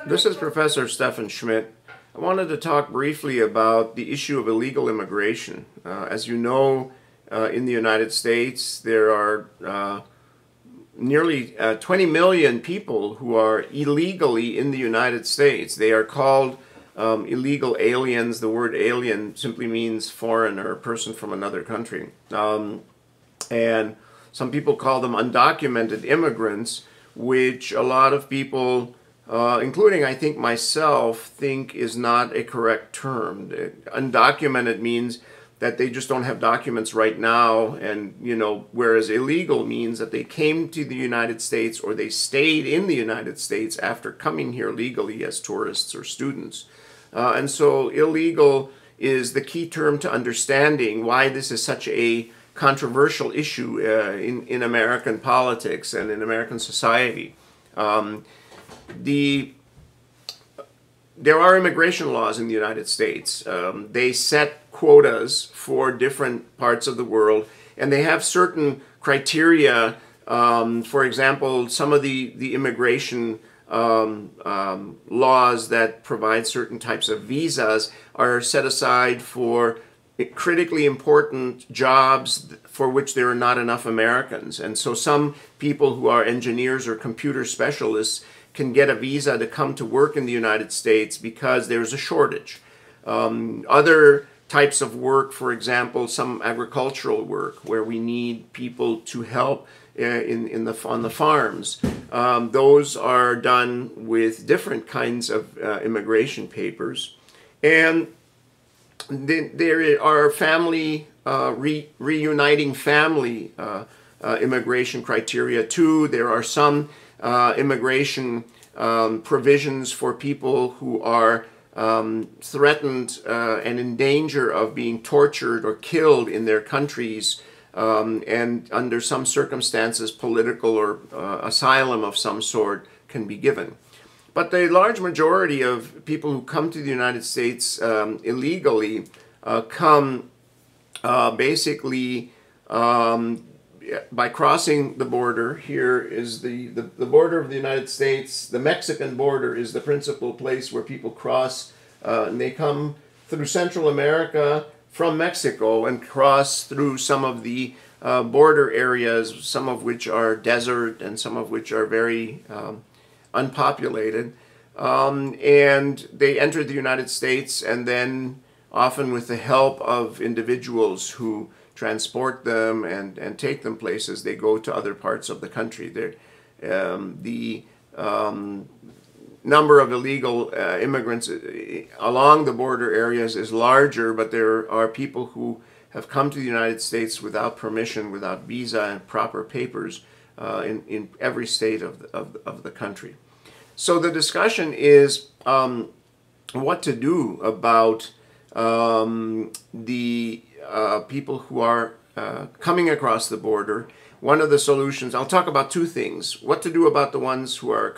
This is Professor Stefan Schmidt. I wanted to talk briefly about the issue of illegal immigration. As you know, in the United States, there are nearly 20 million people who are illegally in the United States. They are called illegal aliens. The word alien simply means foreign or a person from another country. And some people call them undocumented immigrants, which a lot of people, including I think myself, think is not a correct term. Undocumented means that they just don't have documents right now, and whereas illegal means that they came to the United States or they stayed in the United States after coming here legally as tourists or students. And so illegal is the key term to understanding why this is such a controversial issue in American politics and in American society. There are immigration laws in the United States. They set quotas for different parts of the world, and they have certain criteria. For example, some of the immigration laws that provide certain types of visas are set aside for critically important jobs for which there are not enough Americans. And so some people who are engineers or computer specialists can get a visa to come to work in the United States because there's a shortage. Other types of work, for example, some agricultural work where we need people to help on the farms, those are done with different kinds of immigration papers. And there are family reuniting family immigration criteria too. There are some immigration provisions for people who are threatened and in danger of being tortured or killed in their countries, and under some circumstances political or asylum of some sort can be given. But the large majority of people who come to the United States illegally come basically by crossing the border. Here is the border of the United States. The Mexican border is the principal place where people cross, and they come through Central America from Mexico and cross through some of the border areas, some of which are desert and some of which are very unpopulated. And they enter the United States, and then often with the help of individuals who transport them and take them places, they go to other parts of the country. The number of illegal immigrants along the border areas is larger, but there are people who have come to the United States without permission, without visa and proper papers in every state of the country. So the discussion is what to do about the people who are coming across the border. One of the solutions, I'll talk about two things: what to do about the ones who are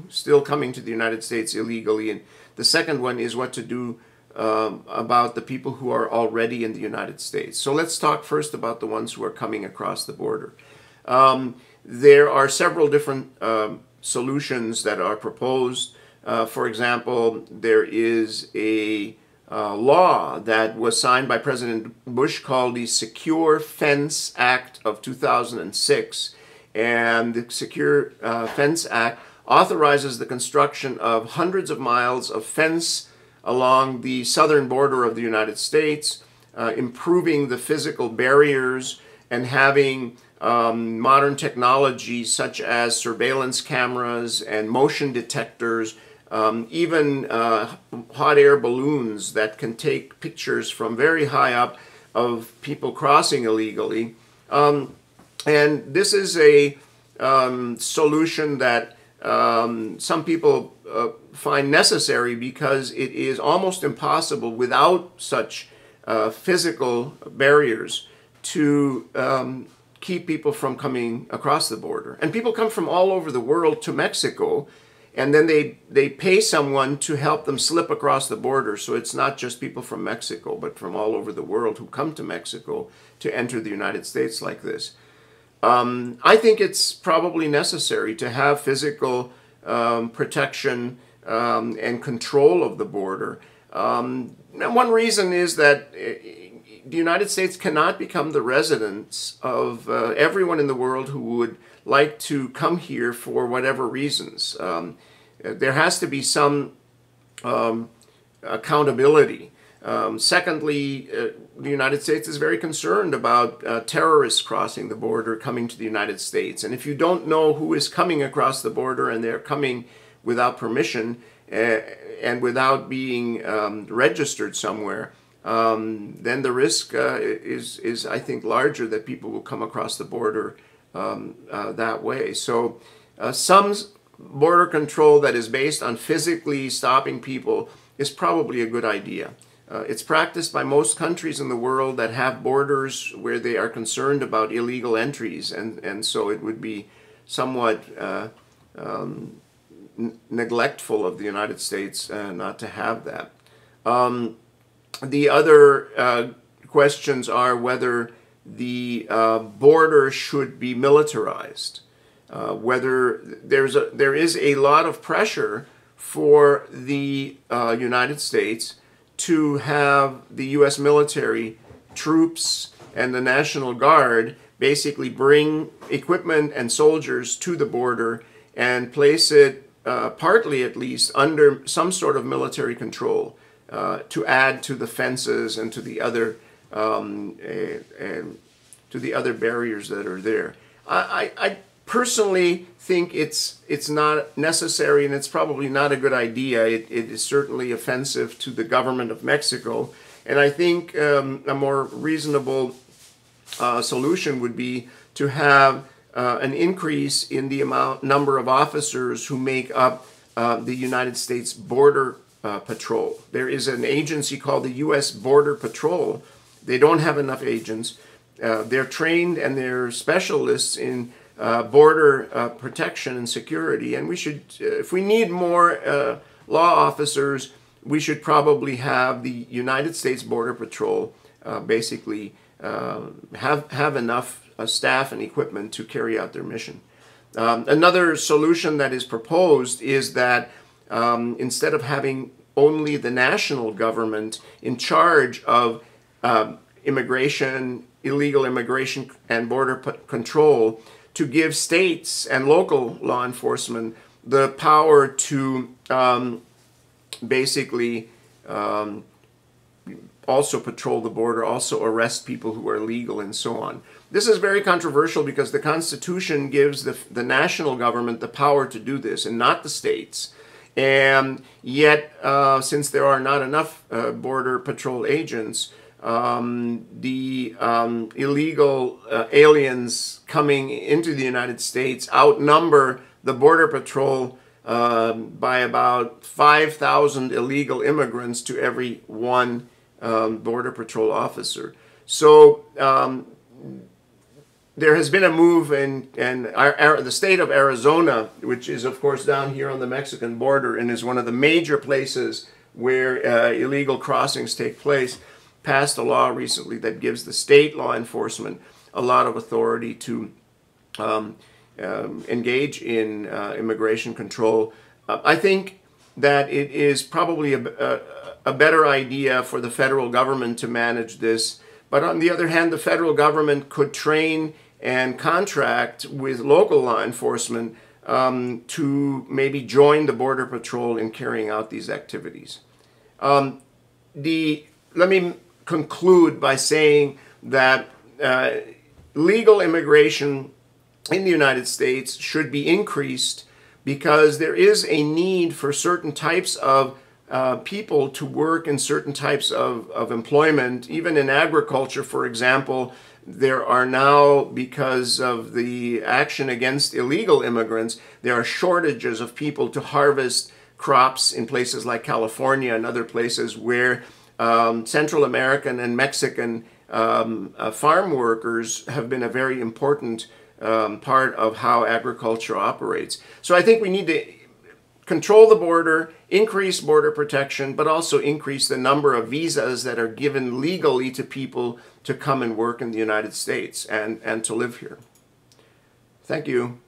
still coming to the United States illegally, and the second one is what to do about the people who are already in the United States. So let's talk first about the ones who are coming across the border. There are several different solutions that are proposed. For example, there is a law that was signed by President Bush called the Secure Fence Act of 2006. And the Secure Fence Act authorizes the construction of hundreds of miles of fence along the southern border of the United States, improving the physical barriers and having modern technology such as surveillance cameras and motion detectors, even hot air balloons that can take pictures from very high up of people crossing illegally. And this is a solution that some people find necessary because it is almost impossible without such physical barriers to keep people from coming across the border. And people come from all over the world to Mexico, and then they pay someone to help them slip across the border. So it's not just people from Mexico, but from all over the world who come to Mexico to enter the United States like this. I think it's probably necessary to have physical protection and control of the border. And one reason is that the United States cannot become the residence of everyone in the world who would like to come here for whatever reasons. There has to be some accountability. Secondly, the United States is very concerned about terrorists crossing the border, coming to the United States. And if you don't know who is coming across the border and they're coming without permission and without being registered somewhere, then the risk is, I think, larger that people will come across the border that way. So some border control that is based on physically stopping people is probably a good idea. It's practiced by most countries in the world that have borders where they are concerned about illegal entries, and so it would be somewhat neglectful of the United States not to have that. The other questions are whether the border should be militarized, whether there is a lot of pressure for the United States to have the U.S. military troops and the National Guard basically bring equipment and soldiers to the border and place it, partly at least, under some sort of military control to add to the fences and to the other barriers that are there. I personally think it's not necessary, and it's probably not a good idea. It is certainly offensive to the government of Mexico, and I think a more reasonable solution would be to have an increase in the number of officers who make up the United States Border Patrol. There is an agency called the U.S. Border Patrol. They don't have enough agents. They're trained and they're specialists in border protection and security, and we should, if we need more law officers, we should probably have the United States Border Patrol basically have enough staff and equipment to carry out their mission. Another solution that is proposed is that instead of having only the national government in charge of immigration, illegal immigration, and border control, to give states and local law enforcement the power to basically also patrol the border, also arrest people who are illegal, and so on. This is very controversial because the Constitution gives the national government the power to do this and not the states. And yet, since there are not enough border patrol agents, the illegal aliens coming into the United States outnumber the Border Patrol by about 5,000 illegal immigrants to every one Border Patrol officer. So there has been a move in the state of Arizona, which is, of course, down here on the Mexican border and is one of the major places where illegal crossings take place, passed a law recently that gives the state law enforcement a lot of authority to engage in immigration control. I think that it is probably a better idea for the federal government to manage this. But on the other hand, the federal government could train and contract with local law enforcement to maybe join the Border Patrol in carrying out these activities. Let me conclude by saying that legal immigration in the United States should be increased because there is a need for certain types of people to work in certain types of employment. Even in agriculture, for example, there are now, because of the action against illegal immigrants, there are shortages of people to harvest crops in places like California and other places where Central American and Mexican farm workers have been a very important part of how agriculture operates. So I think we need to control the border, increase border protection, but also increase the number of visas that are given legally to people to come and work in the United States and to live here. Thank you.